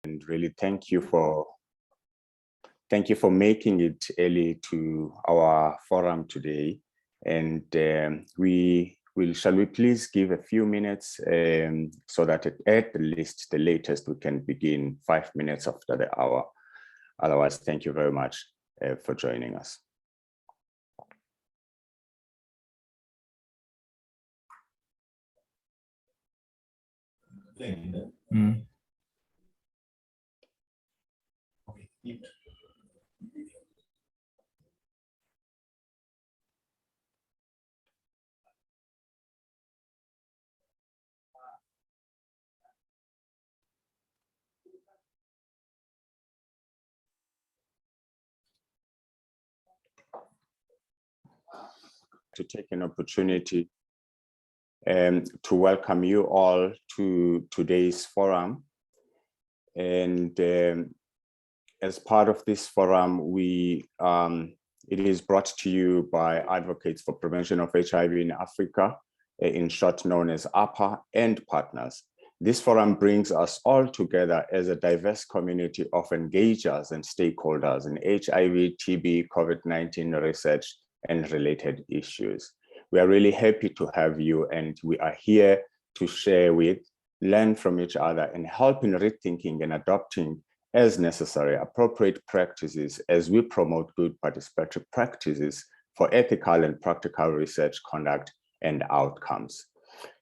and really thank you for making it early to our forum today. And shall we please give a few minutes so that at the latest we can begin 5 minutes after the hour. Otherwise, thank you very much for joining us. Mm. To take an opportunity to welcome you all to today's forum. And as part of this forum, it is brought to you by Advocates for Prevention of HIV in Africa, in short known as APA, and partners. This forum brings us all together as a diverse community of engagers and stakeholders in HIV, TB, COVID-19 research, and related issues. We are really happy to have you, and we are here to share learn from each other, and help in rethinking and adopting as necessary appropriate practices as we promote good participatory practices for ethical and practical research conduct and outcomes.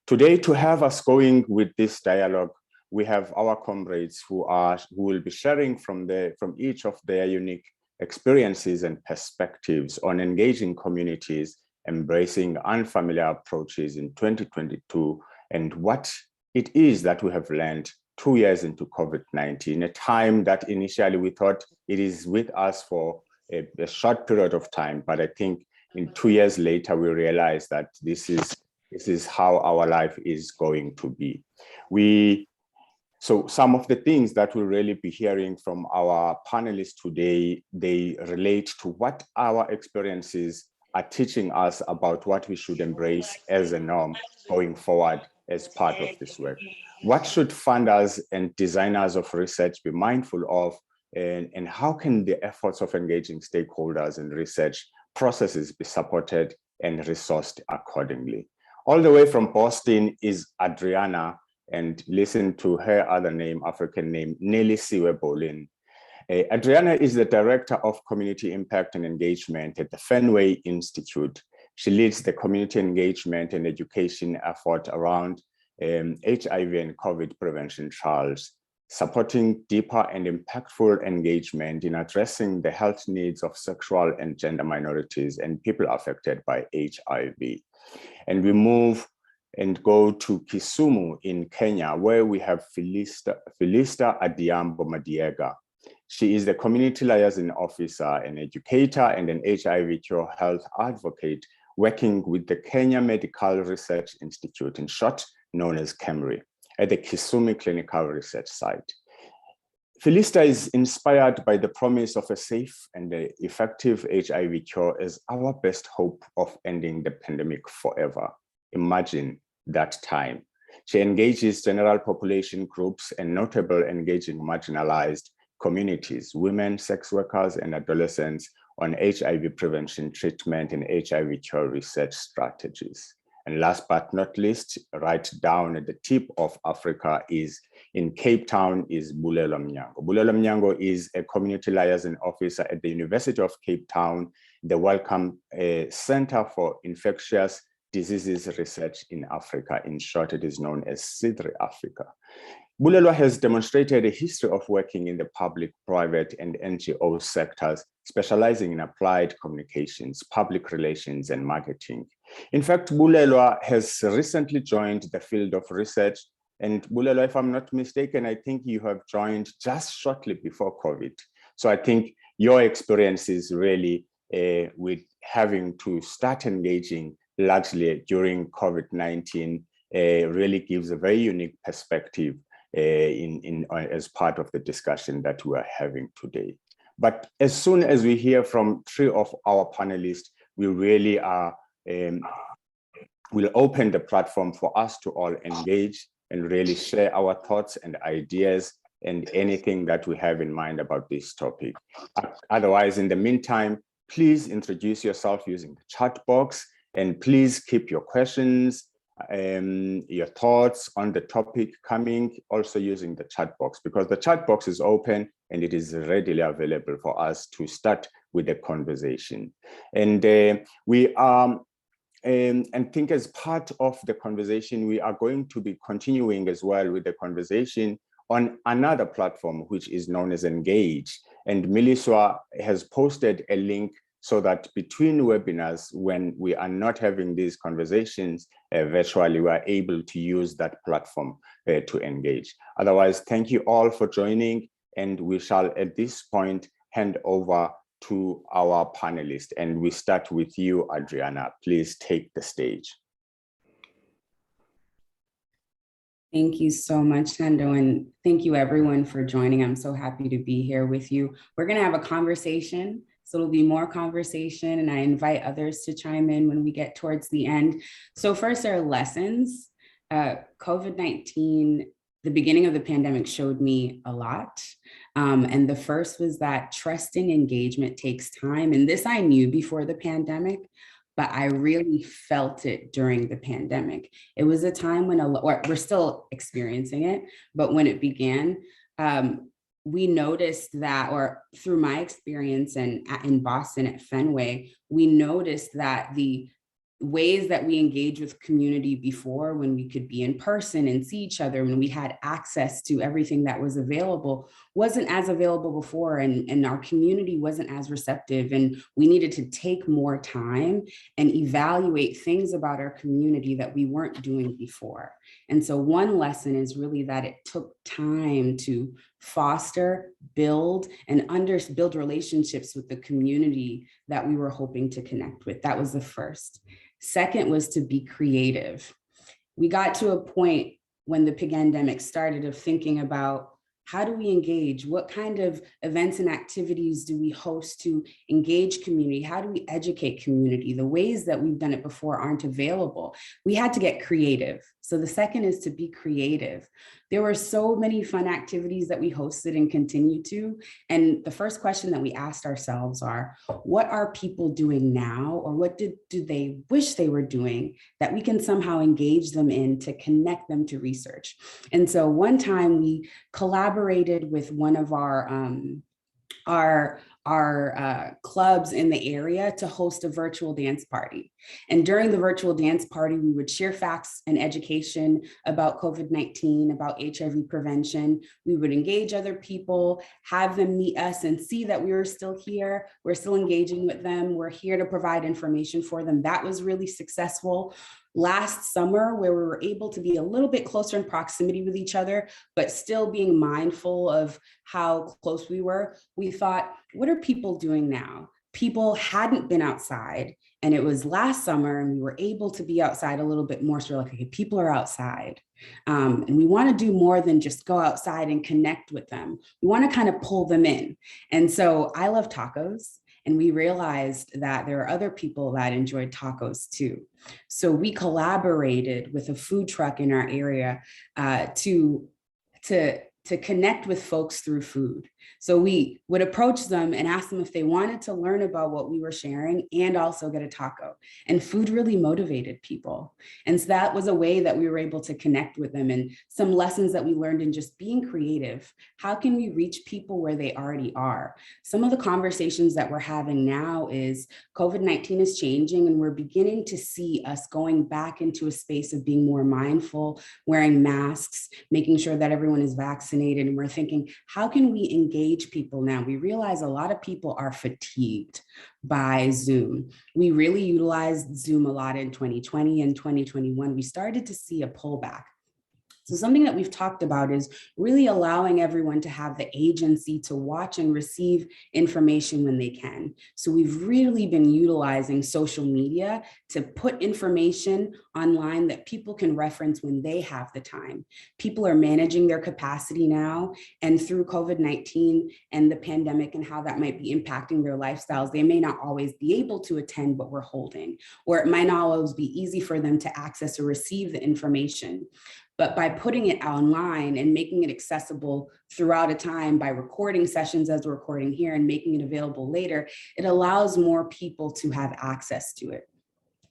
Today, to have us going with this dialogue, we have our comrades who will be sharing from each of their unique experiences and perspectives on engaging communities, embracing unfamiliar approaches in 2022, and what it is that we have learned 2 years into COVID-19, a time that initially we thought it is with us for a short period of time, but I think in 2 years later, we realized that this is how our life is going to be. So some of the things that we'll really be hearing from our panelists today, they relate to what our experiences are teaching us about what we should embrace as a norm going forward as part of this work. What should funders and designers of research be mindful of, and how can the efforts of engaging stakeholders in research processes be supported and resourced accordingly? All the way from Boston is Adriana, and listen to her other name, African name, Nelly Siwe Bolin. Adriana is the Director of Community Impact and Engagement at the Fenway Institute. She leads the community engagement and education effort around HIV and COVID prevention trials, supporting deeper and impactful engagement in addressing the health needs of sexual and gender minorities and people affected by HIV. And we move and go to Kisumu in Kenya, where we have Felista Adiambo Madiega. She is the Community Liason Officer, an educator, and an HIV cure health advocate working with the Kenya Medical Research Institute, in short known as KEMRI, at the Kisumu Clinical Research Site. Felista is inspired by the promise of a safe and effective HIV cure as our best hope of ending the pandemic forever. Imagine that time. She engages general population groups and notable engaging marginalized communities, women, sex workers, and adolescents on HIV prevention, treatment, and HIV cure research strategies. And last but not least, right down at the tip of Africa is in Cape Town is Bulelwa Mnyango. Bulelwa Mnyango is a community liaison officer at the University of Cape Town, the Wellcome Center for Infectious Diseases Research in Africa. In short, it is known as CIDRI-Arica. Bulelwa has demonstrated a history of working in the public, private, and NGO sectors, specializing in applied communications, public relations, and marketing. In fact, Bulelwa has recently joined the field of research. And Bulelwa, if I'm not mistaken, I think you have joined just shortly before COVID. So I think your experience is really with having to start engaging largely during COVID-19 really gives a very unique perspective as part of the discussion that we are having today. But as soon as we hear from 3 of our panelists, we really are will open the platform for us to all engage and really share our thoughts and ideas and anything that we have in mind about this topic. Otherwise, in the meantime, please introduce yourself using the chat box, and please keep your questions, your thoughts on the topic coming also using the chat box, because the chat box is open and it is readily available for us to start with the conversation. And we are, and think as part of the conversation, we are going to be continuing as well with the conversation on another platform, which is known as Engage. And Miliswa has posted a link so that between webinars, when we are not having these conversations virtually, we are able to use that platform to engage. Otherwise, thank you all for joining, and we shall at this point hand over to our panelists. And we start with you, Adriana. Please take the stage. Thank you so much, Ntando, and thank you everyone for joining. I'm so happy to be here with you. We're gonna have a conversation, so it'll be more conversation, and I invite others to chime in when we get towards the end. So first, our lessons. COVID-19, the beginning of the pandemic showed me a lot. And the first was that trusting engagement takes time. And this I knew before the pandemic, but I really felt it during the pandemic. It was a time when, we're still experiencing it, but when it began, we noticed that, or through my experience in Boston at Fenway, we noticed that the ways that we engage with community before, when we could be in person and see each other, when we had access to everything that was available, wasn't as available before, and our community wasn't as receptive, and we needed to take more time and evaluate things about our community that we weren't doing before. And so one lesson is really that it took time to foster, build, and build relationships with the community that we were hoping to connect with. That was the first. Second was to be creative. We got to a point when the pandemic started of thinking about, how do we engage? What kind of events and activities do we host to engage community? How do we educate community? The ways that we've done it before aren't available. We had to get creative. So the second is to be creative. There were so many fun activities that we hosted and continue to. And the first question that we asked ourselves are, what are people doing now? Or what do they wish they were doing that we can somehow engage them in to connect them to research? And so one time we collaborated with one of our clubs in the area to host a virtual dance party. And during the virtual dance party, we would share facts and education about COVID-19, about HIV prevention. We would engage other people, have them meet us and see that we were still here. We're still engaging with them. We're here to provide information for them. That was really successful. Last summer, where we were able to be a little bit closer in proximity with each other, but still being mindful of how close we were, we thought, what are people doing now? People hadn't been outside, and it was last summer, and we were able to be outside a little bit more. So we're like, okay, people are outside. And we want to do more than just go outside and connect with them. We want to kind of pull them in. And so I love tacos. And we realized that there are other people that enjoyed tacos too. So we collaborated with a food truck in our area to connect with folks through food. So we would approach them and ask them if they wanted to learn about what we were sharing and also get a taco. And food really motivated people. And so that was a way that we were able to connect with them, and some lessons that we learned in just being creative. How can we reach people where they already are? Some of the conversations that we're having now is COVID-19 is changing, and we're beginning to see us going back into a space of being more mindful, wearing masks, making sure that everyone is vaccinated. And we're thinking, how can we engage people now? We realize a lot of people are fatigued by Zoom. We really utilized Zoom a lot in 2020 and 2021. We started to see a pullback. So something that we've talked about is really allowing everyone to have the agency to watch and receive information when they can. So we've really been utilizing social media to put information online that people can reference when they have the time. People are managing their capacity now, and through COVID-19 and the pandemic and how that might be impacting their lifestyles, they may not always be able to attend what we're holding, or it might not always be easy for them to access or receive the information. But by putting it online and making it accessible throughout a time by recording sessions as we're recording here and making it available later, it allows more people to have access to it.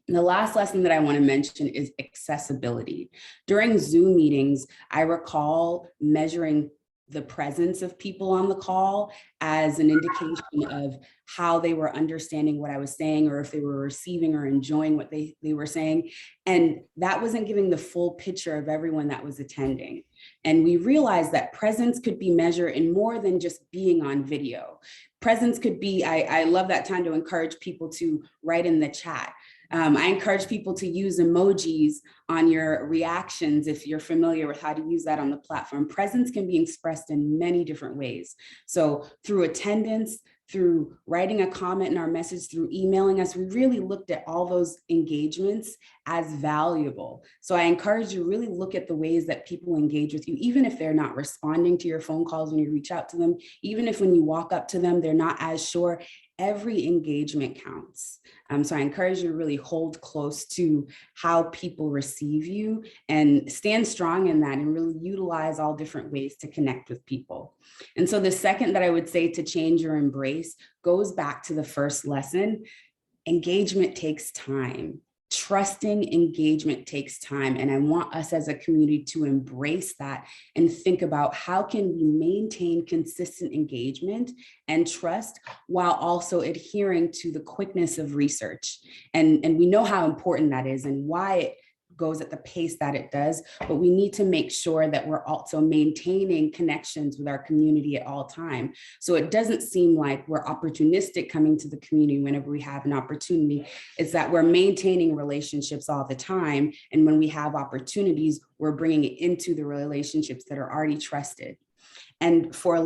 And the last lesson that I want to mention is accessibility. During Zoom meetings, I recall measuring the presence of people on the call as an indication of how they were understanding what I was saying, or if they were receiving or enjoying what they were saying. And that wasn't giving the full picture of everyone that was attending. And we realized that presence could be measured in more than just being on video. Presence could be, I love that time to encourage people to write in the chat. I encourage people to use emojis on your reactions if you're familiar with how to use that on the platform. Presence can be expressed in many different ways. So through attendance, through writing a comment in our message, through emailing us, we really looked at all those engagements as valuable. So I encourage you to really look at the ways that people engage with you, even if they're not responding to your phone calls when you reach out to them, even if when you walk up to them, they're not as sure. Every engagement counts. So I encourage you to really hold close to how people receive you and stand strong in that and really utilize all different ways to connect with people. And so the second that I would say to change or embrace goes back to the first lesson. Engagement takes time. Trusting engagement takes time. And I want us as a community to embrace that and think about how can we maintain consistent engagement and trust while also adhering to the quickness of research. And we know how important that is and why it goes at the pace that it does, but we need to make sure that we're also maintaining connections with our community at all time. So it doesn't seem like we're opportunistic coming to the community whenever we have an opportunity. It's that we're maintaining relationships all the time. And when we have opportunities, we're bringing it into the relationships that are already trusted. And for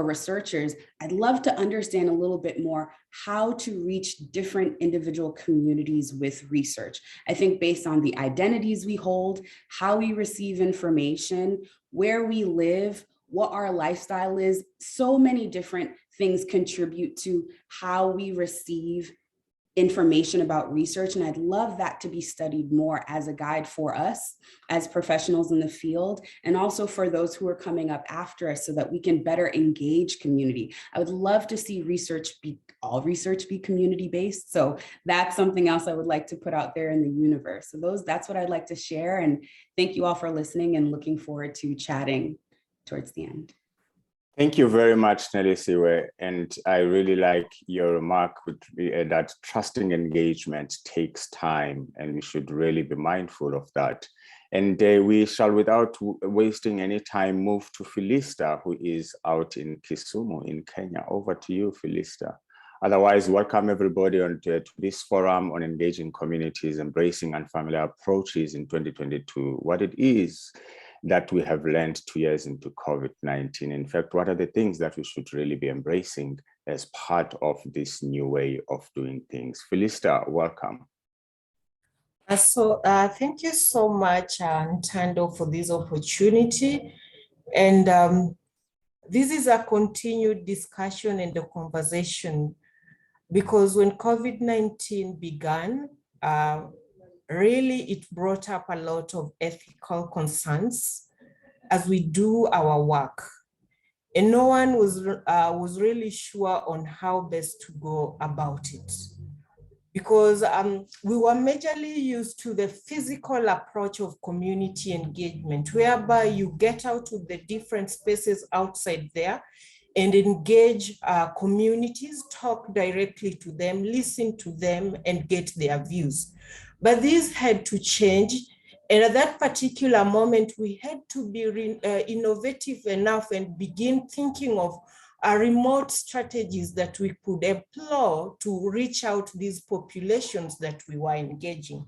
researchers, I'd love to understand a little bit more how to reach different individual communities with research. I think based on the identities we hold, how we receive information, where we live, what our lifestyle is, so many different things contribute to how we receive information about research. And I'd love that to be studied more as a guide for us as professionals in the field, and also for those who are coming up after us so that we can better engage community. I would love to see all research be community-based. So that's something else I would like to put out there in the universe. So that's what I'd like to share. And thank you all for listening and looking forward to chatting towards the end. Thank you very much, Nelisiwe. And I really like your remark that trusting engagement takes time, and we should really be mindful of that. And we shall, without wasting any time, move to Philista, who is out in Kisumu in Kenya. Over to you, Philista. Otherwise, welcome everybody to this forum on engaging communities, embracing unfamiliar approaches in 2022. What it is that we have learned 2 years into COVID-19. In fact, what are the things that we should really be embracing as part of this new way of doing things? Philista, welcome. Thank you so much, Ntando, for this opportunity. And this is a continued discussion and a conversation, because when COVID-19 began, really, it brought up a lot of ethical concerns as we do our work. And no one was really sure on how best to go about it, because we were majorly used to the physical approach of community engagement, whereby you get out to the different spaces outside there and engage communities, talk directly to them, listen to them, and get their views. But this had to change. And at that particular moment, we had to be innovative enough and begin thinking of remote strategies that we could employ to reach out to these populations that we were engaging.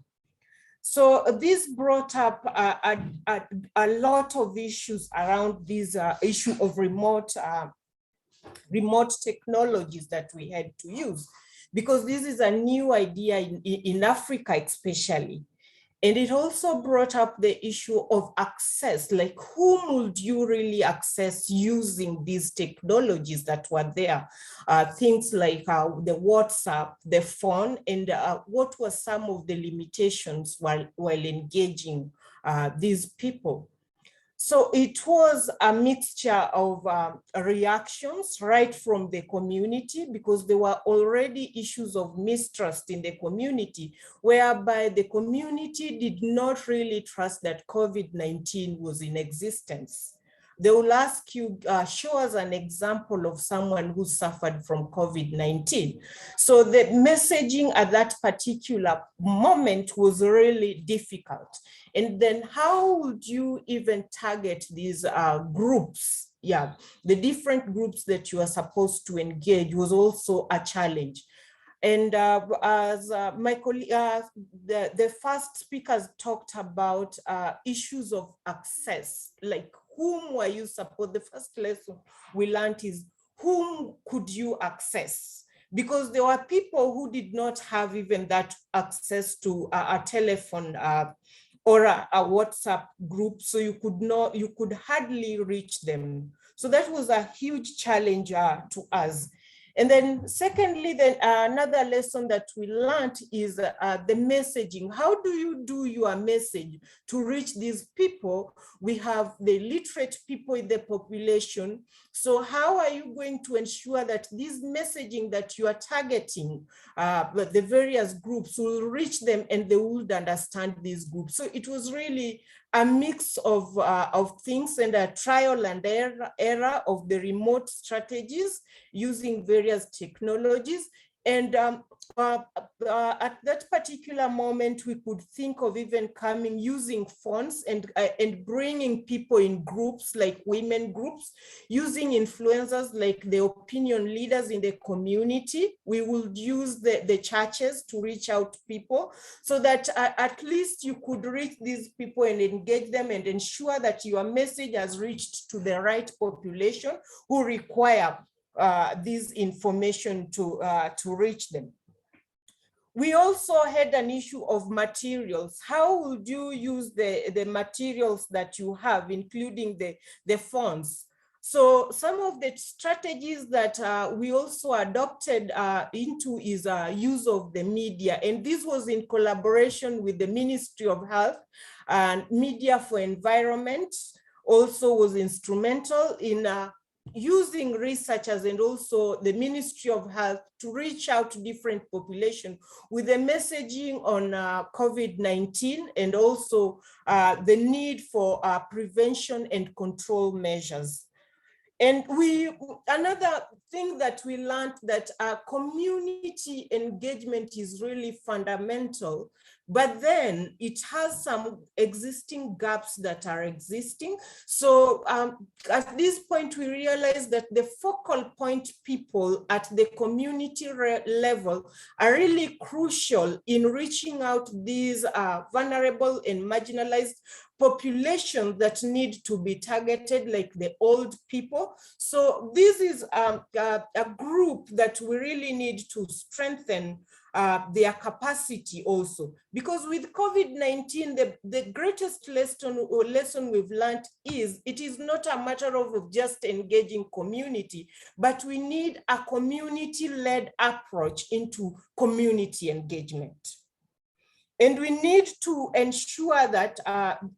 So this brought up a lot of issues around this issue of remote technologies that we had to use, because this is a new idea in Africa especially. And it also brought up the issue of access, like whom would you really access using these technologies that were there? Things like the WhatsApp, the phone, and what were some of the limitations while engaging these people. So it was a mixture of reactions right from the community, because there were already issues of mistrust in the community, whereby the community did not really trust that COVID-19 was in existence. They will ask you, show us an example of someone who suffered from COVID-19. So the messaging at that particular moment was really difficult. And then how would you even target these groups? Yeah, the different groups that you are supposed to engage was also a challenge. And as my colleague, the first speakers talked about issues of access, like whom were you supposed, the first lesson we learned is whom could you access? Because there were people who did not have even that access to a telephone or a WhatsApp group, so you could hardly reach them. So that was a huge challenge to us. And then secondly, then another lesson that we learned is the messaging. How do you do your message to reach these people? We have the literate people in the population. So how are you going to ensure that this messaging that you are targeting, the various groups, will reach them and they would understand these groups? So it was really a mix of things, and a trial and error of the remote strategies using various technologies. And at that particular moment, we could think of even using phones and bringing people in groups, like women groups, using influencers like the opinion leaders in the community. We will use the churches to reach out to people, so that at least you could reach these people and engage them and ensure that your message has reached to the right population who require this information to reach them. We also had an issue of materials. How would you use the materials that you have, including the phones? So some of the strategies that we also adopted into is use of the media. And this was in collaboration with the Ministry of Health, and Media for Environment also was instrumental in using researchers and also the Ministry of Health to reach out to different populations with the messaging on COVID-19, and also the need for prevention and control measures. And another thing that we learned, that community engagement is really fundamental, but then it has some existing gaps that are existing. So at this point, we realized that the focal point people at the community level are really crucial in reaching out these vulnerable and marginalized populations that need to be targeted, like the old people. So this is a group that we really need to strengthen their capacity also. Because with COVID-19, the greatest lesson we've learned is it is not a matter of just engaging community, but we need a community-led approach into community engagement. And we need to ensure that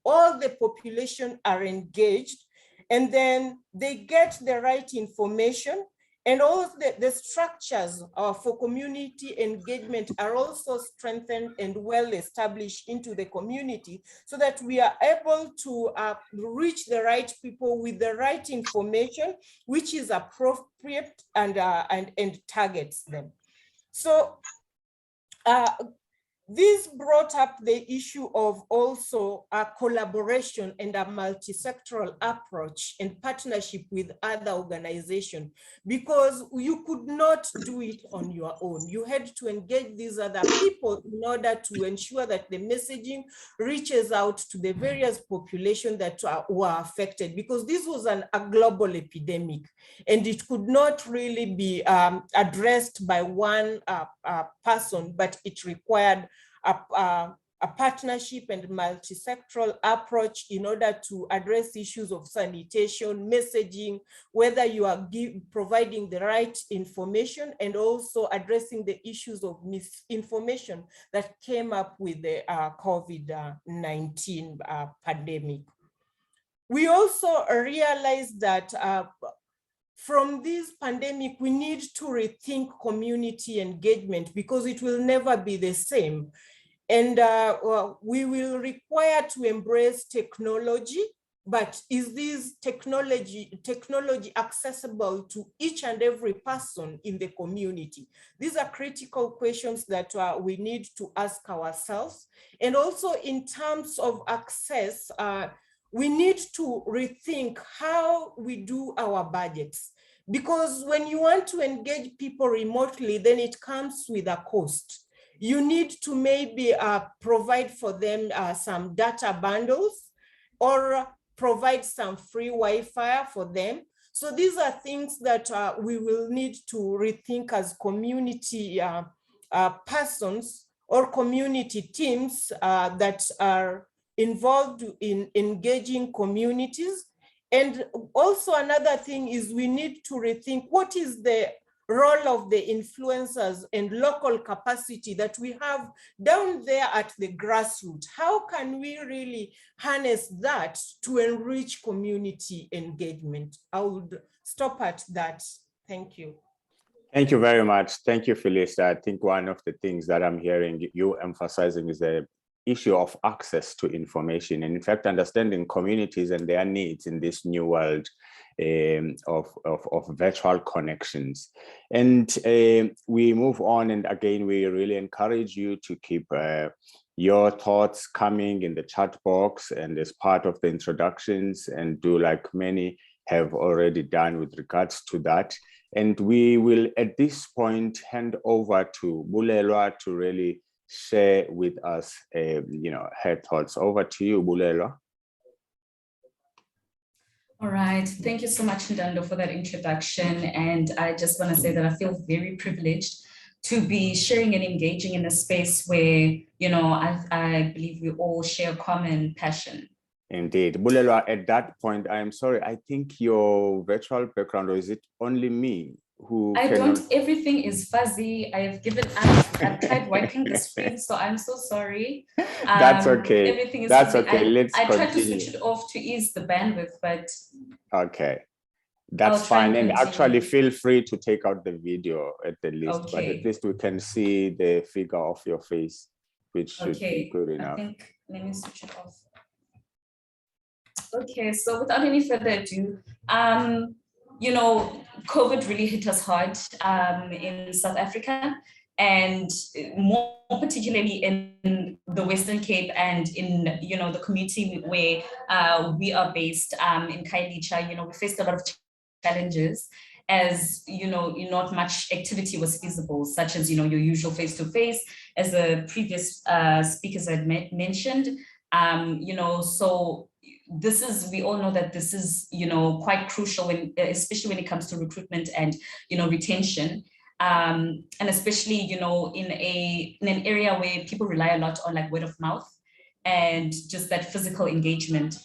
all the population are engaged, and then they get the right information, and all the structures for community engagement are also strengthened and well established into the community, so that we are able to reach the right people with the right information, which is appropriate and targets them. So this brought up the issue of also a collaboration and a multi-sectoral approach and partnership with other organizations, because you could not do it on your own. You had to engage these other people in order to ensure that the messaging reaches out to the various populations that were affected, because this was a global epidemic, and it could not really be addressed by one person, but it required a partnership and multi-sectoral approach in order to address issues of sanitation, messaging, whether you are providing the right information, and also addressing the issues of misinformation that came up with the COVID-19 pandemic. We also realized that from this pandemic, we need to rethink community engagement because it will never be the same. And we will require to embrace technology, but is this technology accessible to each and every person in the community? These are critical questions that we need to ask ourselves. And also in terms of access, we need to rethink how we do our budgets. Because when you want to engage people remotely, then it comes with a cost. You need to maybe provide for them some data bundles or provide some free Wi-Fi for them. So these are things that we will need to rethink as community persons or community teams that are involved in engaging communities. And also another thing is we need to rethink what is the role of the influencers and local capacity that we have down there at the grassroots. How can we really harness that to enrich community engagement? I would stop at that. Thank you. Thank you very much. Thank you, Felisa. I think one of the things that I'm hearing you emphasizing is the issue of access to information, and in fact, understanding communities and their needs in this new world of virtual connections. And we move on, and again, we really encourage you to keep your thoughts coming in the chat box and as part of the introductions, and do like many have already done with regards to that. And we will at this point hand over to Bulelwa to really share with us her thoughts. Over to you, Bulelwa. All right, thank you so much, Ntando, for that introduction. And I just want to say that I feel very privileged to be sharing and engaging in a space where, I believe we all share common passion. Indeed. Bulelwa, at that point, I am sorry, I think your virtual background, or is it only me who everything is fuzzy. I have given up. I've tried wiping the screen, so I'm so sorry. That's okay. Everything is That's fuzzy. okay. I tried to switch it off to ease the bandwidth, but okay. That's fine. And actually feel free to take out the video at the least, but at least we can see the figure of your face, which should be good enough. Let me switch it off. Okay, so without any further ado, COVID really hit us hard in South Africa, and more particularly in the Western Cape and in the community where we are based in Khayelitsha. We faced a lot of challenges, as not much activity was feasible, such as your usual face-to-face, as the previous speakers had mentioned. So we all know that this is quite crucial especially when it comes to recruitment and retention, and especially in an area where people rely a lot on like word of mouth and just that physical engagement.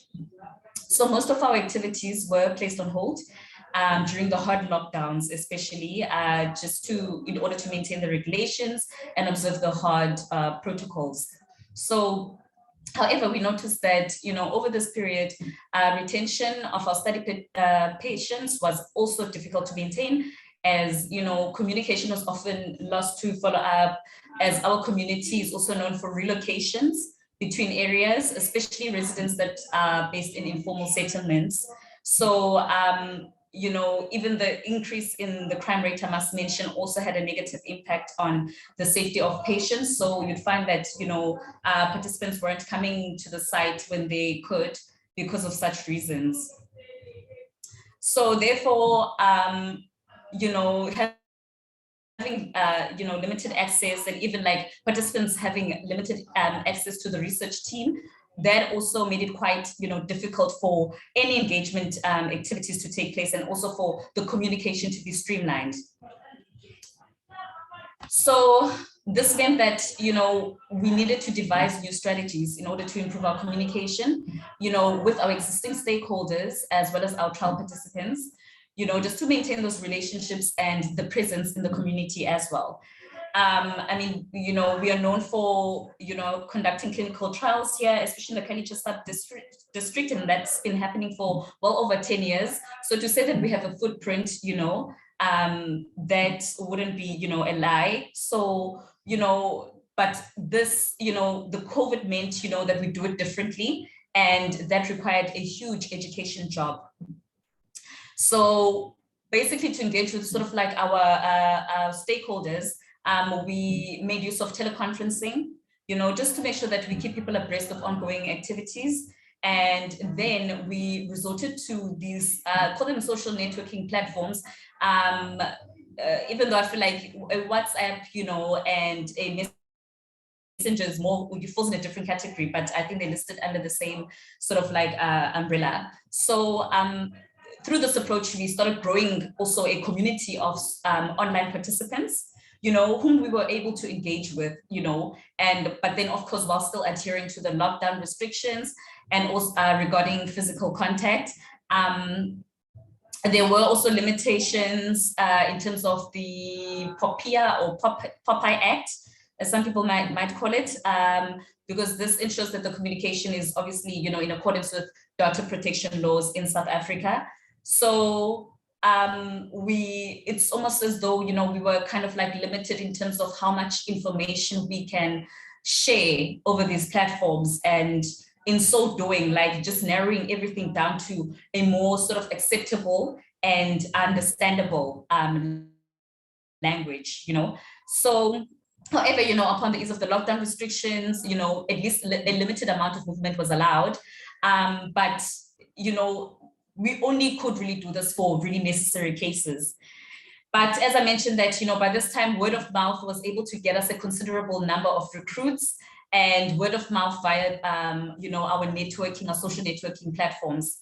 So most of our activities were placed on hold during the hard lockdowns, especially in order to maintain the regulations and observe the hard protocols. So however, we noticed that, over this period, retention of our study patients was also difficult to maintain, as, communication was often lost to follow up, as our community is also known for relocations between areas, especially residents that are based in informal settlements. So, even the increase in the crime rate, I must mention, also had a negative impact on the safety of patients. So you'd find that, participants weren't coming to the site when they could because of such reasons. So therefore, having, limited access, and even like participants having limited access to the research team, that also made it quite, difficult for any engagement activities to take place, and also for the communication to be streamlined. So this meant that, we needed to devise new strategies in order to improve our communication, with our existing stakeholders as well as our trial participants, just to maintain those relationships and the presence in the community as well. I mean, we are known for, conducting clinical trials here, especially in the Kalicha sub-district, and that's been happening for well over 10 years. So to say that we have a footprint, that wouldn't be, a lie. So, but this, the COVID meant, that we do it differently, and that required a huge education job. So basically to engage with sort of like our stakeholders, we made use of teleconferencing, just to make sure that we keep people abreast of ongoing activities. And then we resorted to these, call them social networking platforms, even though I feel like a WhatsApp, and a Messenger is more, it falls in a different category, but I think they're listed under the same sort of like umbrella. So through this approach, we started growing also a community of online participants, whom we were able to engage with, but then of course, while still adhering to the lockdown restrictions and also regarding physical contact. There were also limitations in terms of the POPIA or Popeye Act, as some people might call it, because this ensures that the communication is obviously, in accordance with data protection laws in South Africa. So it's almost as though, we were kind of like limited in terms of how much information we can share over these platforms. And in so doing, like just narrowing everything down to a more sort of acceptable and understandable language, So, however, upon the ease of the lockdown restrictions, at least a limited amount of movement was allowed. But, we only could really do this for really necessary cases. But as I mentioned that, by this time, word of mouth was able to get us a considerable number of recruits, and word of mouth via, our networking, our social networking platforms.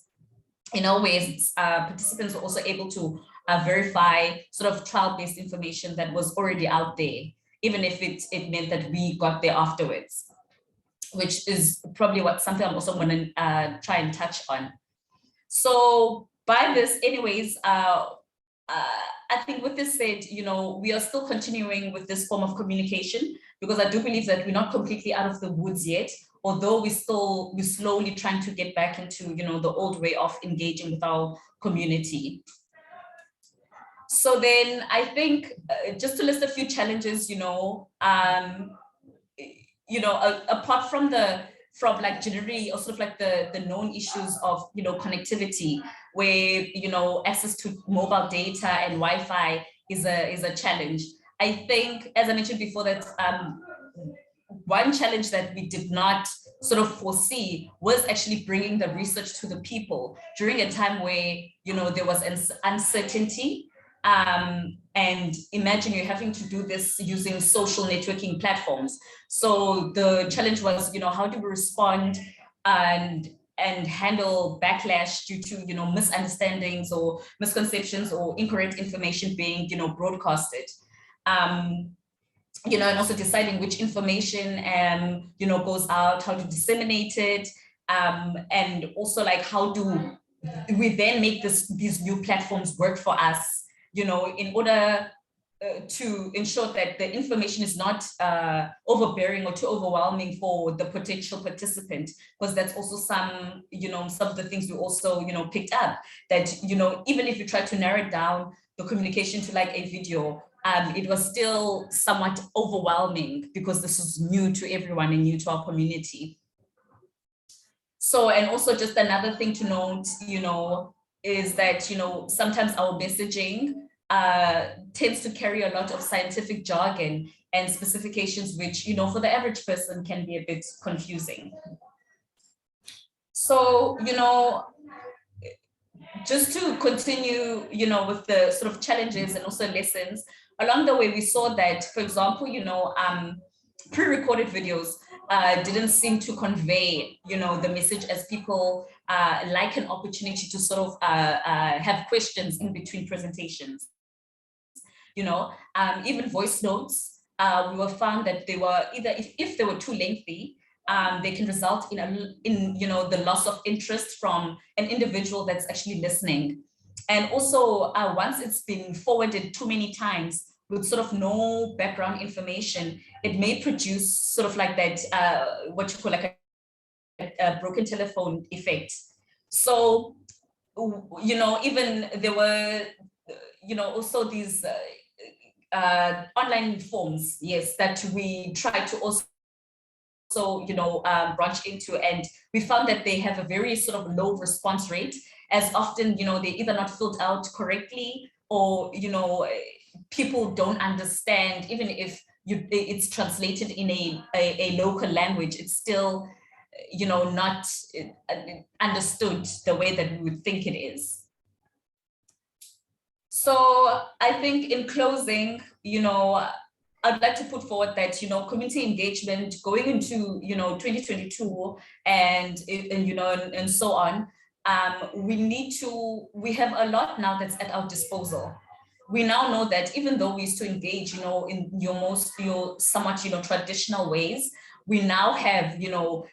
In all ways, participants were also able to verify sort of trial-based information that was already out there, even if it meant that we got there afterwards, which is probably something I'm also going to try and touch on. So by this, anyways, I think with this said, we are still continuing with this form of communication, because I do believe that we're not completely out of the woods yet, although we're slowly trying to get back into, the old way of engaging with our community. So then I think just to list a few challenges, apart from like generally, or sort of like the known issues of, connectivity, where, access to mobile data and Wi-Fi is a challenge. I think, as I mentioned before, that one challenge that we did not sort of foresee was actually bringing the research to the people during a time where, there was uncertainty. And imagine you're having to do this using social networking platforms. So the challenge was, how do we respond and handle backlash due to, misunderstandings or misconceptions or incorrect information being, broadcasted. And also deciding which information, goes out, how to disseminate it, and also like how do we then make these new platforms work for us, in order to ensure that the information is not overbearing or too overwhelming for the potential participant, because that's also some of the things we also, picked up, that, even if you try to narrow down the communication to like a video, it was still somewhat overwhelming because this is new to everyone and new to our community. So, and also just another thing to note, is that, sometimes our messaging tends to carry a lot of scientific jargon and specifications, which, for the average person can be a bit confusing. So, just to continue, with the sort of challenges and also lessons, along the way, we saw that, for example, pre-recorded videos didn't seem to convey, the message as people like an opportunity to sort of have questions in between presentations. Even voice notes we were found that they were either, if they were too lengthy, they can result in the loss of interest from an individual that's actually listening. And also, once it's been forwarded too many times with sort of no background information, it may produce sort of like that, what you call like a broken telephone effect. So, even there were, also these online forms, yes, that we try to also branch into, and we found that they have a very sort of low response rate, as often they're either not filled out correctly, or people don't understand. Even if it's translated in a local language, it's still not understood the way that we would think it is. So I think in closing, I'd like to put forward that, community engagement going into, 2022 and so on, we have a lot now that's at our disposal. We now know that even though we used to engage, in your somewhat, traditional ways, we now have,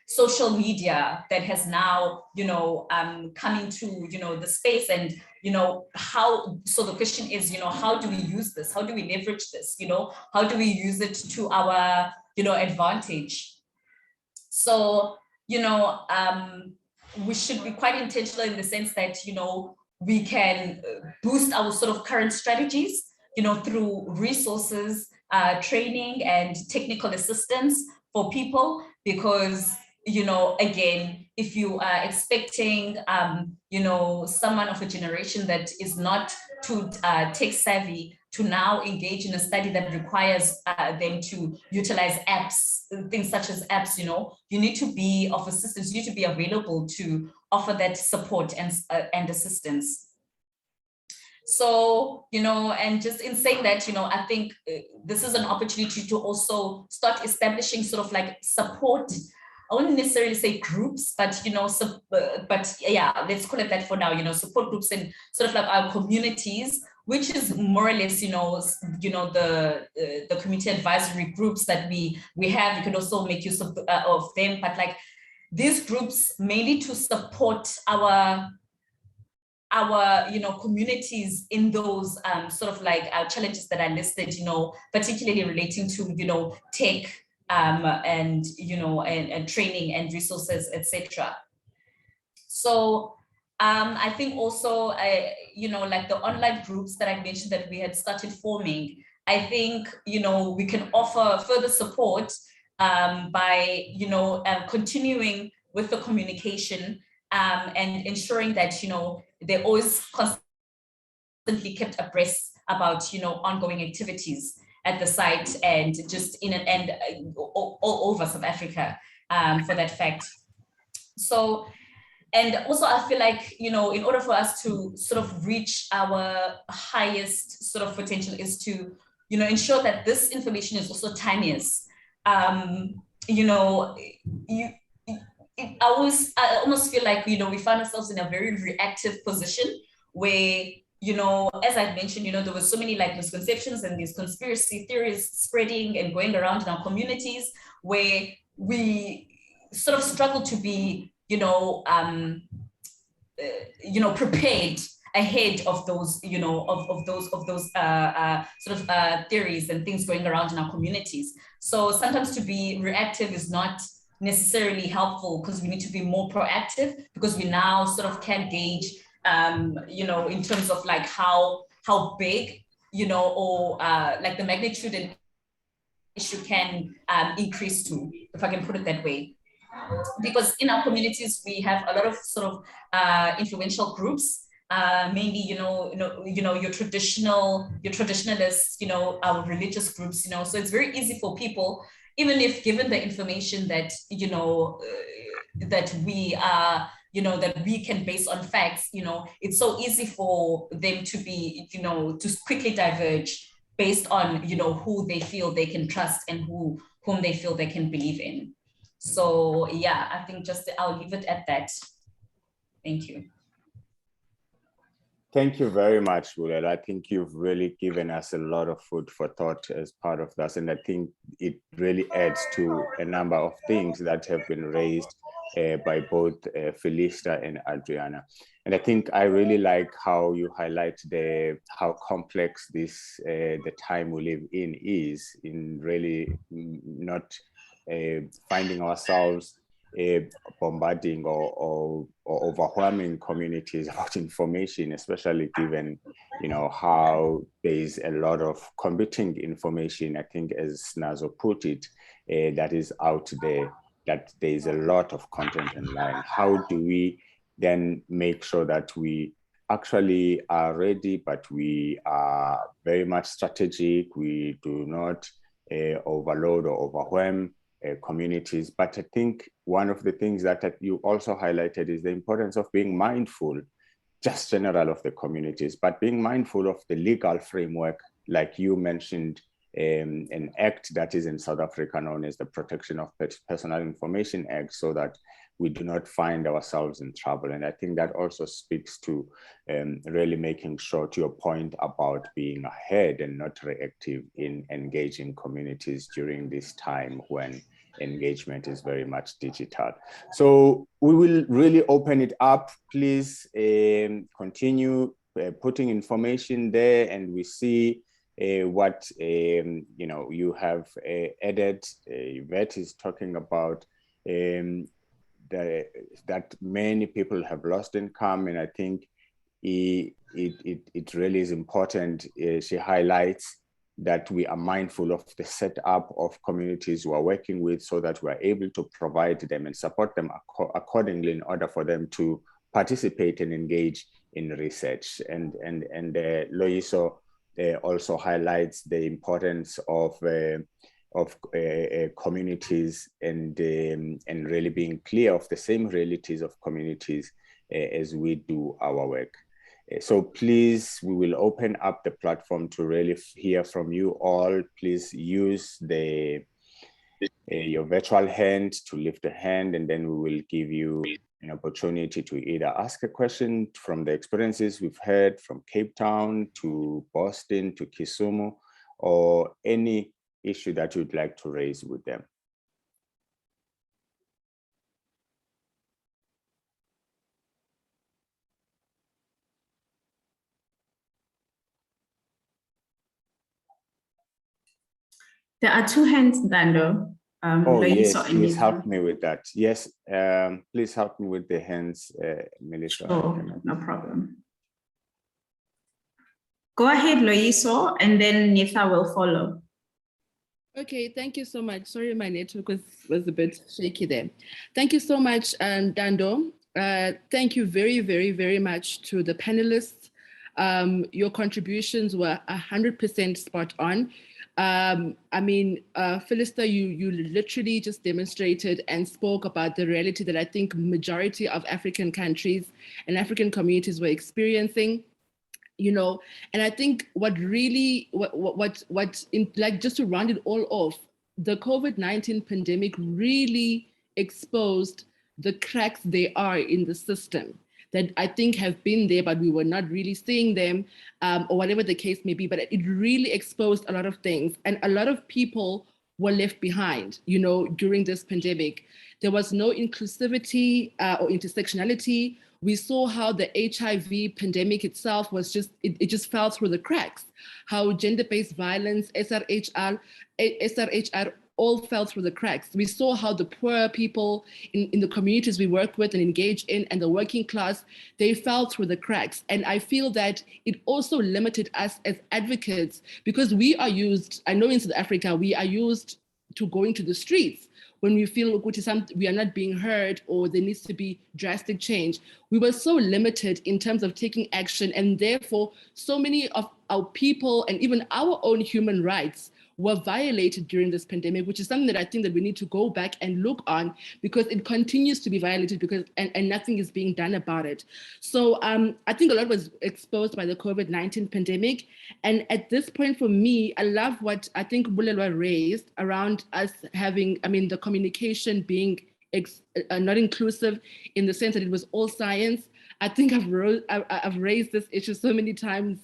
social media that has now, come into, the space, and, so the question is, how do we use this? How do we leverage this? How do we use it to our, advantage? So, we should be quite intentional in the sense that, we can boost our sort of current strategies, through resources, training and technical assistance for people, because, again, if you are expecting, someone of a generation that is not too tech savvy to now engage in a study that requires them to utilize apps, things such as apps, you need to be of assistance, you need to be available to offer that support and assistance. So, and just in saying that, I think this is an opportunity to also start establishing sort of like support. I wouldn't necessarily say groups, but, but yeah, let's call it that for now, support groups in sort of like our communities, which is more or less, the community advisory groups that we have. You could also make use of them, but like these groups mainly to support our communities in those sort of like challenges that are listed, particularly relating to, tech and, and training and resources, etc. So I think also, like the online groups that I mentioned that we had started forming, I think, we can offer further support by, continuing with the communication and ensuring that, they're always constantly kept abreast about, ongoing activities at the site, and just all over South Africa, for that fact. So, and also I feel like, in order for us to sort of reach our highest sort of potential is to, ensure that this information is also timeless. I almost feel like, we find ourselves in a very reactive position where, as I mentioned, there were so many like misconceptions and these conspiracy theories spreading and going around in our communities, where we sort of struggle to be, prepared ahead of those, of those sort of theories and things going around in our communities. So sometimes to be reactive is not necessarily helpful, because we need to be more proactive, because we now sort of can gauge, in terms of like how big, or like the magnitude and issue can increase to, if I can put it that way. Because in our communities, we have a lot of sort of influential groups, mainly, your traditionalists, our religious groups, so it's very easy for people, even if given the information that, that we are, that we can base on facts, it's so easy for them to be, to quickly diverge based on, who they feel they can trust and whom they feel they can believe in. So yeah, I think I'll leave it at that. Thank you. Thank you very much, Bulelwa. I think you've really given us a lot of food for thought as part of this. And I think it really adds to a number of things that have been raised by both Felista and Adriana. And I think I really like how you highlight how complex this the time we live in is, in really not finding ourselves bombarding or overwhelming communities about information, especially given, you know, how there is a lot of competing information. I think, as Nazo put it, that is out there, that there is a lot of content online. How do we then make sure that we actually are ready, but we are very much strategic? We do not overload or overwhelm communities. But I think one of the things that you also highlighted is the importance of being mindful, just general, of the communities, but being mindful of the legal framework, like you mentioned, an act that is in South Africa known as the Protection of Personal Information Act, so that we do not find ourselves in trouble. And I think that also speaks to really making sure, to your point about being ahead and not reactive in engaging communities during this time when engagement is very much digital. So we will really open it up. Please continue putting information there, and we see what you know, you have added. Yvette is talking about that many people have lost income, and I think it really is important. She highlights that we are mindful of the setup of communities we are working with, so that we are able to provide them and support them accordingly in order for them to participate and engage in research. And Loyiso also highlights the importance of communities and really being clear of the same realities of communities as we do our work. So please, we will open up the platform to really hear from you all. Please use your virtual hand to lift a hand, and then we will give you an opportunity to either ask a question from the experiences we've heard from Cape Town to Boston to Kisumu, or any issue that you'd like to raise with them. There are two hands, Ntando. Oh yes, please help me with that. Yes, please help me with the hands, Melissa. Sure, no problem. Go ahead, Loyiso, and then Nitha will follow. Okay, thank you so much. Sorry, my network was a bit shaky there. Thank you so much, Ntando. Thank you very, very, very much to the panelists. Your contributions were 100% spot on. I mean, Felista, you literally just demonstrated and spoke about the reality that I think majority of African countries and African communities were experiencing. You know, and I think what really, like, just to round it all off, the COVID-19 pandemic really exposed the cracks they are in the system that I think have been there, but we were not really seeing them, or whatever the case may be. But it really exposed a lot of things, and a lot of people were left behind, you know, during this pandemic. There was no inclusivity or intersectionality. We saw how the HIV pandemic itself was just, it just fell through the cracks, how gender-based violence, SRHR all fell through the cracks. We saw how the poor people in the communities we work with and engage in, and the working class, they fell through the cracks. And I feel that it also limited us as advocates, because we are used, I know in South Africa, we are used to going to the streets when we feel we are not being heard, or there needs to be drastic change. We were so limited in terms of taking action, and therefore so many of our people and even our own human rights were violated during this pandemic, which is something that I think that we need to go back and look on, because it continues to be violated, because and nothing is being done about it. So I think a lot was exposed by the COVID-19 pandemic. And at this point for me, I love what I think Bulelwa raised around us having, I mean, the communication being not inclusive in the sense that it was all science. I think I've raised this issue so many times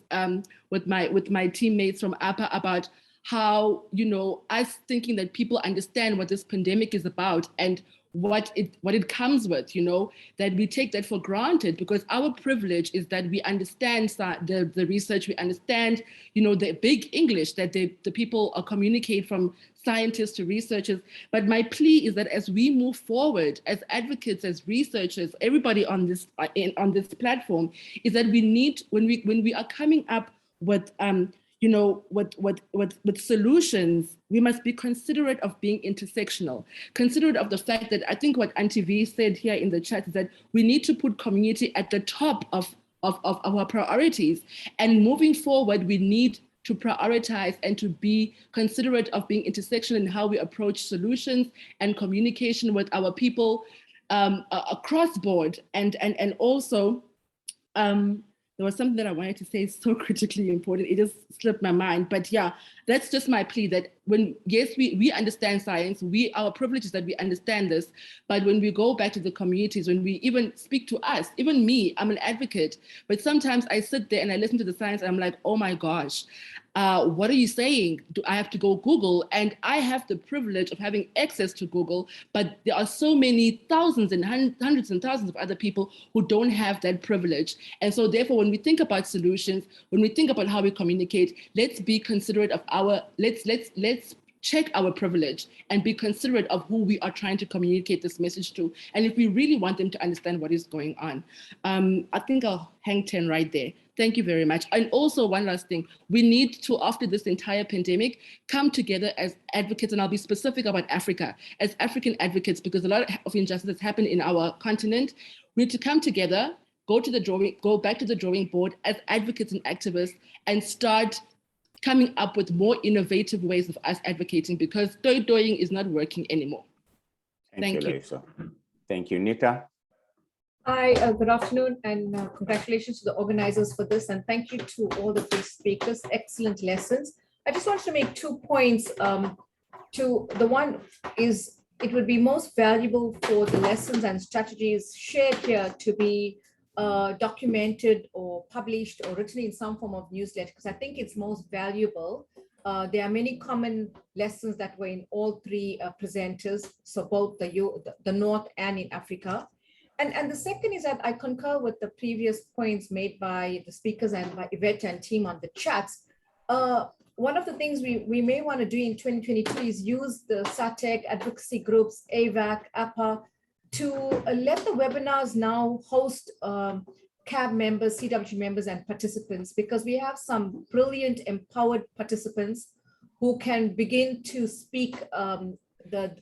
with my teammates from APA about how, you know, us thinking that people understand what this pandemic is about and what it comes with, you know, that we take that for granted, because our privilege is that we understand the research, we understand, you know, the big English that the people communicate, from scientists to researchers. But my plea is that as we move forward as advocates, as researchers, everybody on this platform, is that we need, when we are coming up with you know, with solutions, we must be considerate of being intersectional, considerate of the fact that I think what Auntie V said here in the chat is that we need to put community at the top of our priorities. And moving forward, we need to prioritize and to be considerate of being intersectional in how we approach solutions and communication with our people across board. And also, there was something that I wanted to say so critically important. It just slipped my mind. But yeah, that's just my plea, that when, yes, we understand science, our privilege is that we understand this, but when we go back to the communities, when we even speak to us, even me, I'm an advocate, but sometimes I sit there and I listen to the science and I'm like, oh my gosh, what are you saying? Do I have to go Google? And I have the privilege of having access to Google, but there are so many thousands and hundreds and thousands of other people who don't have that privilege. And so therefore, when we think about solutions, when we think about how we communicate, let's be considerate of let's check our privilege and be considerate of who we are trying to communicate this message to. And if we really want them to understand what is going on, I think I'll hang 10 right there. Thank you very much. And also one last thing, we need to, after this entire pandemic, come together as advocates, and I'll be specific about Africa, as African advocates, because a lot of injustice has happened in our continent. We need to come together, go back to the drawing board as advocates and activists, and start coming up with more innovative ways of us advocating, because doing is not working anymore. Thank you. Lisa. Thank you, Nita. Hi, good afternoon, and congratulations to the organizers for this, and thank you to all the three speakers. Excellent lessons. I just wanted to make 2 points. The one is, it would be most valuable for the lessons and strategies shared here to be documented or published or written in some form of newsletter, because I think it's most valuable. There are many common lessons that were in all three presenters, so both the North and in Africa. And the second is that I concur with the previous points made by the speakers and by Yvette and team on the chats. One of the things we may want to do in 2022 is use the SATEC advocacy groups, AVAC, APA, to let the webinars now host CAB members, CWG members, and participants, because we have some brilliant, empowered participants who can begin to speak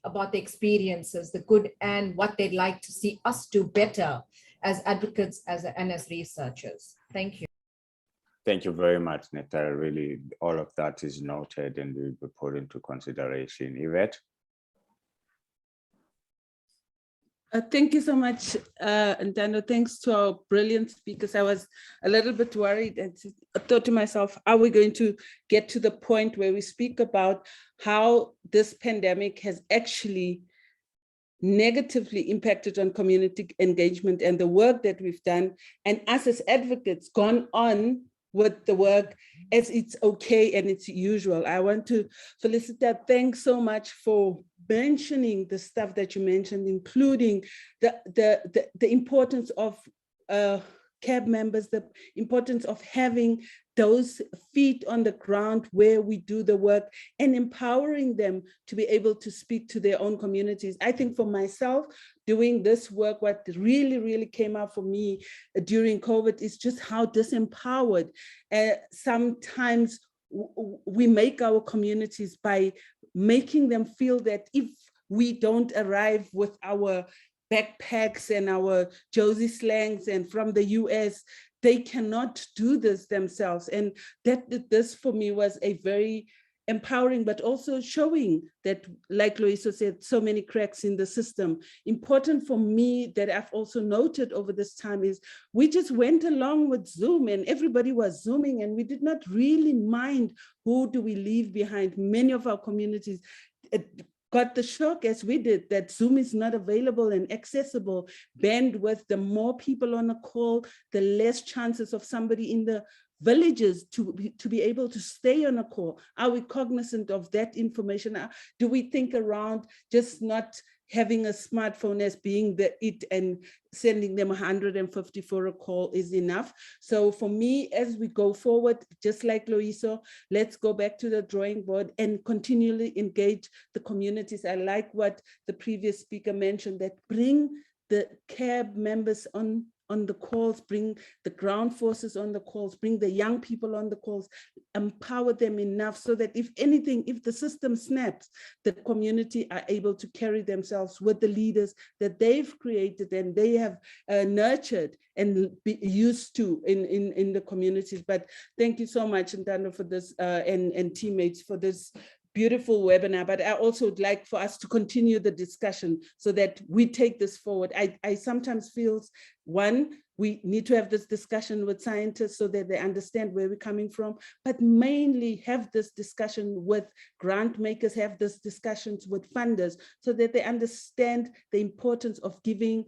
about the experiences, the good, and what they'd like to see us do better as advocates and as researchers. Thank you. Thank you very much, Nita. Really, all of that is noted and will be put into consideration. Yvette? Thank you so much, Ntando. Thanks to our brilliant speakers. I was a little bit worried and I thought to myself, are we going to get to the point where we speak about how this pandemic has actually negatively impacted on community engagement and the work that we've done, and us as advocates gone on with the work as it's okay and it's usual. I want to Felicita, thanks so much for mentioning the stuff that you mentioned, including the importance of CAB members, the importance of having those feet on the ground where we do the work and empowering them to be able to speak to their own communities. I think for myself, doing this work, what really came out for me during COVID is just how disempowered sometimes we make our communities by making them feel that if we don't arrive with our backpacks and our Josie slangs and from the US, they cannot do this themselves. And this for me was a very empowering, but also showing that, like Loiso said, so many cracks in the system. Important for me that I've also noted over this time is we just went along with Zoom and everybody was Zooming and we did not really mind who do we leave behind. Many of our communities got the shock as we did that Zoom is not available and accessible. Bandwidth, the more people on a call, the less chances of somebody in the villages to be able to stay on a call. Are we cognizant of that information? Do we think around just not having a smartphone as being it and sending them 150 for a call is enough? So for me, as we go forward, just like Loiso, let's go back to the drawing board and continually engage the communities. I like what the previous speaker mentioned, that bring the CAB members on the calls, bring the ground forces on the calls, bring the young people on the calls, empower them enough so that if anything, if the system snaps, the community are able to carry themselves with the leaders that they've created and they have nurtured and be used to in the communities. But thank you so much, Ntando, for this and teammates for this beautiful webinar. But I also would like for us to continue the discussion so that we take this forward. I sometimes feel, one, we need to have this discussion with scientists so that they understand where we're coming from, but mainly have this discussion with grant makers, have this discussions with funders so that they understand the importance of giving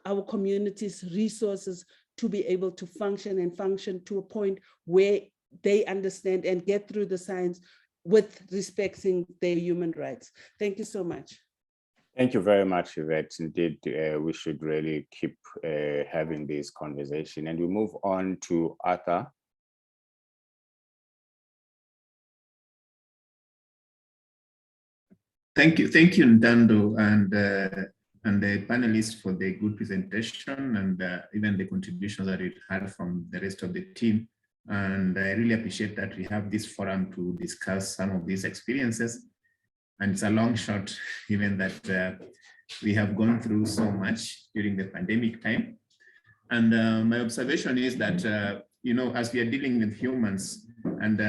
our communities resources to be able to function and function to a point where they understand and get through the science with respecting their human rights. Thank you so much. Thank you very much, Yvette. Indeed, we should really keep having this conversation. And we move on to Arthur. Thank you, Ntando, and the panelists for the good presentation and even the contributions that we've had from the rest of the team. And I really appreciate that we have this forum to discuss some of these experiences. And it's a long shot, given that we have gone through so much during the pandemic time. And my observation is that, you know, as we are dealing with humans and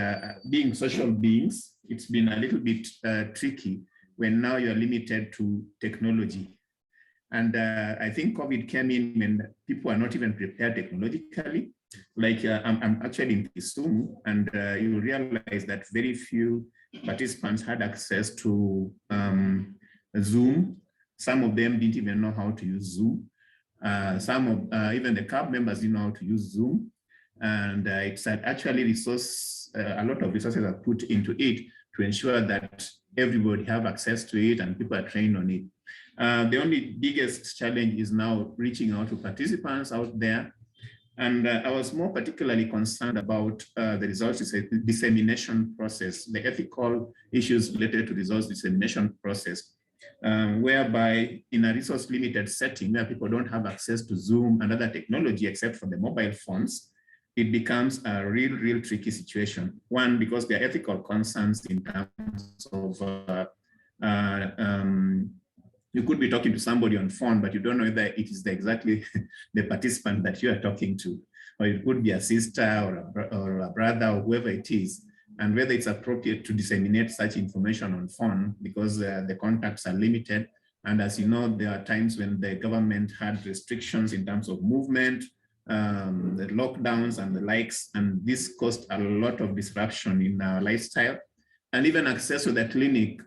being social beings, it's been a little bit tricky when now you're limited to technology. And I think COVID came in when people are not even prepared technologically. Like I'm actually in Kisumu, and you realize that very few participants had access to Zoom. Some of them didn't even know how to use Zoom. Some of even the CAB members didn't know how to use Zoom. And it's actually a lot of resources are put into it to ensure that everybody have access to it and people are trained on it. The only biggest challenge is now reaching out to participants out there. And I was more particularly concerned about the results dissemination process, the ethical issues related to results dissemination process, whereby in a resource limited setting where people don't have access to Zoom and other technology except for the mobile phones, it becomes a real tricky situation. One, because there are ethical concerns in terms of you could be talking to somebody on phone, but you don't know whether it is exactly the participant that you are talking to, or it could be a sister or a brother or whoever it is, and whether it's appropriate to disseminate such information on phone because the contacts are limited. And as you know, there are times when the government had restrictions in terms of movement, the lockdowns and the likes, and this caused a lot of disruption in our lifestyle and even access to the clinic.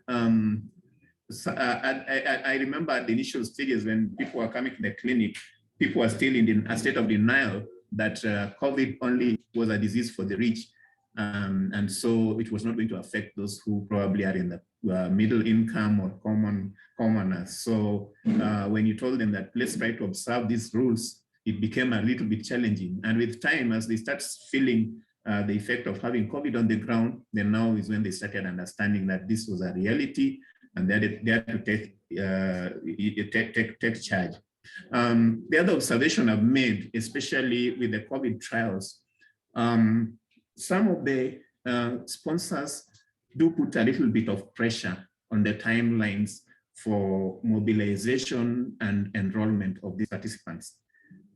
So, I remember at the initial stages when people were coming to the clinic, people were still in a state of denial that COVID only was a disease for the rich. And so it was not going to affect those who probably are in the middle income or commoners. So when you told them that let's try to observe these rules, it became a little bit challenging. And with time, as they start feeling the effect of having COVID on the ground, then now is when they started understanding that this was a reality and they had to take charge. The other observation I've made, especially with the COVID trials, some of the sponsors do put a little bit of pressure on the timelines for mobilization and enrollment of these participants.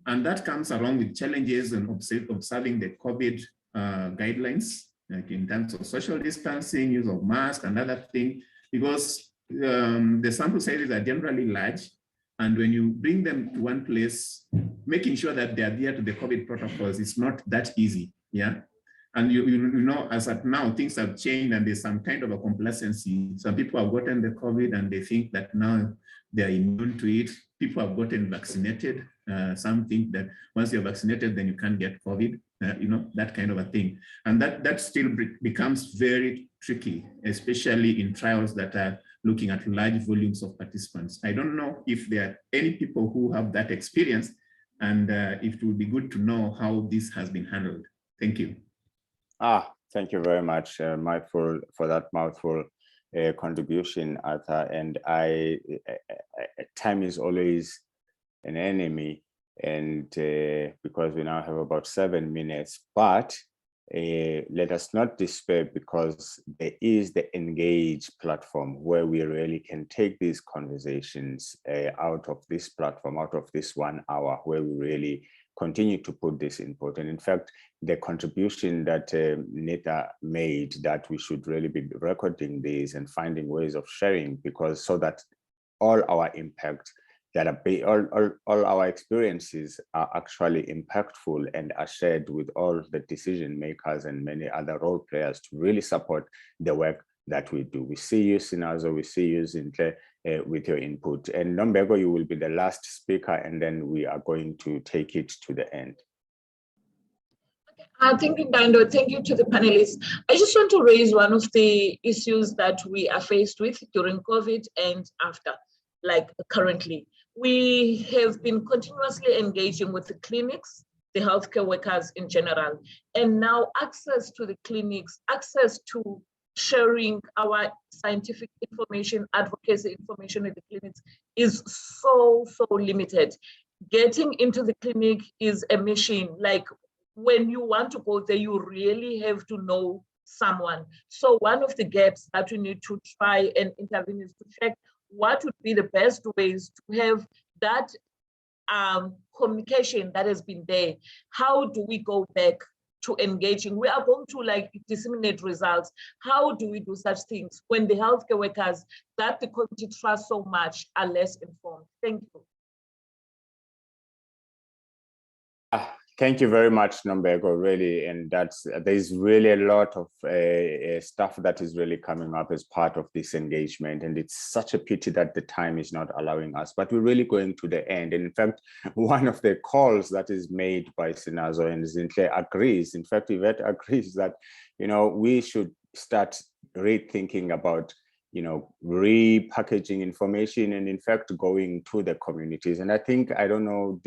And that comes along with challenges in observing the COVID guidelines, like in terms of social distancing, use of masks and other things, because the sample sizes are generally large. And when you bring them to one place, making sure that they adhere to the COVID protocols is not that easy, yeah? And you know, as at now, things have changed and there's some kind of a complacency. Some people have gotten the COVID and they think that now they're immune to it. People have gotten vaccinated. Some think that once you're vaccinated, then you can't get COVID, you know, that kind of a thing. And that still becomes very tricky, especially in trials that are looking at large volumes of participants. I don't know if there are any people who have that experience, and it would be good to know how this has been handled. Thank you. Thank you very much, Mindful, for that mouthful contribution, Arthur. And time is always an enemy, and because we now have about 7 minutes, but let us not despair, because there is the Engage platform where we really can take these conversations out of this platform, out of this 1 hour, where we really continue to put this input. And in fact, the contribution that Nita made, that we should really be recording these and finding ways of sharing, because so that all our impact, that all our experiences are actually impactful and are shared with all the decision makers and many other role players to really support the work that we do. We see you, Sinazo, we see you, Zintle, with your input. And Nombego, you will be the last speaker, and then we are going to take it to the end. Thank you, Ntando. Thank you to the panelists. I just want to raise one of the issues that we are faced with during COVID and after, like currently. We have been continuously engaging with the clinics, the healthcare workers in general, and now access to the clinics, access to sharing our scientific information, advocacy information at the clinics is so limited. Getting into the clinic is a mission. Like, when you want to go there, you really have to know someone. So one of the gaps that we need to try and intervene is to check what would be the best ways to have that communication that has been there. How do we go back to engaging? We are going to like disseminate results. How do we do such things when the healthcare workers that the community trusts so much are less informed? Thank you. Thank you very much, Nombego, really. And there's really a lot of stuff that is really coming up as part of this engagement. And it's such a pity that the time is not allowing us, but we're really going to the end. And in fact, one of the calls that is made by Sinazo and Zintle agrees, in fact, Yvette agrees that, you know, we should start rethinking about, you know, repackaging information and in fact, going to the communities. And I think, I don't know,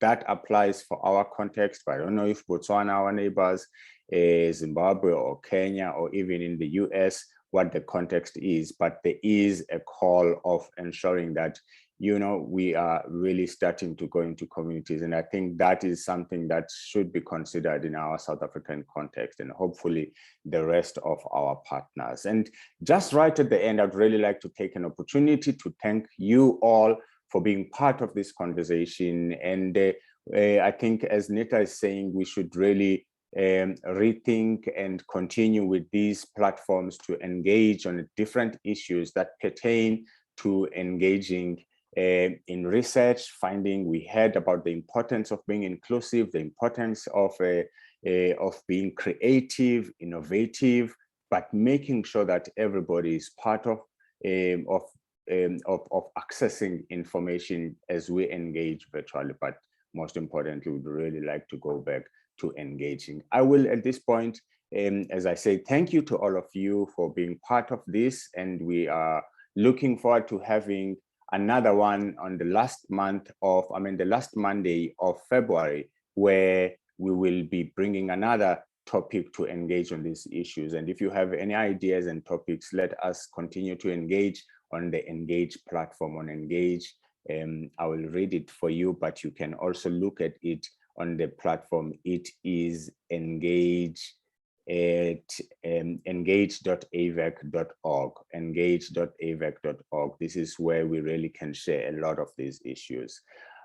that applies for our context, but I don't know if Botswana, our neighbors, Zimbabwe or Kenya, or even in the US, what the context is, but there is a call of ensuring that, you know, we are really starting to go into communities. And I think that is something that should be considered in our South African context, and hopefully the rest of our partners. And just right at the end, I'd really like to take an opportunity to thank you all for being part of this conversation. And I think, as Nita is saying, we should really rethink and continue with these platforms to engage on different issues that pertain to engaging in research, finding. We heard about the importance of being inclusive, the importance of being creative, innovative, but making sure that everybody is part of accessing information as we engage virtually. But most importantly, we'd really like to go back to engaging. I will, at this point, as I say, thank you to all of you for being part of this, and we are looking forward to having another one on the last Monday of February, where we will be bringing another topic to engage on these issues. And if you have any ideas and topics, let us continue to engage on the Engage platform, on Engage. I will read it for you, but you can also look at it on the platform. It is engage at engage.avac.org, engage.avac.org. This is where we really can share a lot of these issues.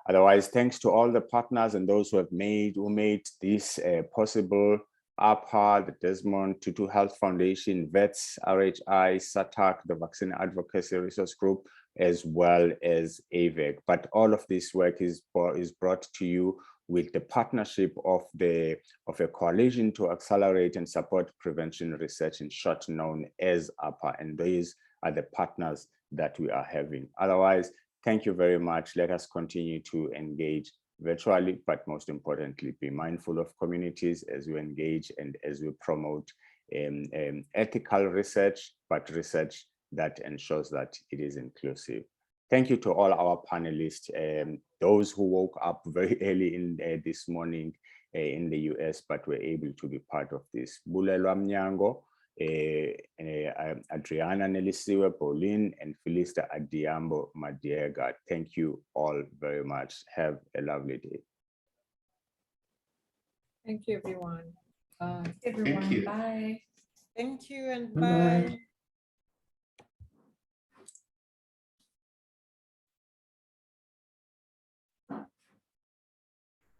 Otherwise, thanks to all the partners and those who made this possible. APA, the Desmond Tutu Health Foundation, VETS, RHI, SATAC, the Vaccine Advocacy Resource Group, as well as AVAC. But all of this work is brought to you with the partnership of a coalition to accelerate and support prevention research, in short known as APA, and these are the partners that we are having. Otherwise, thank you very much. Let us continue to engage virtually, but most importantly, be mindful of communities as we engage and as we promote ethical research, but research that ensures that it is inclusive. Thank you to all our panelists, those who woke up very early in this morning in the US, but were able to be part of this. Bulelwa Mnyango, Adriana Nelisiwe, Pauline, and Felista Adiambo Madiega. Thank you all very much. Have a lovely day. Thank you, everyone. Everyone, you. bye. Thank you and Bye-bye. bye.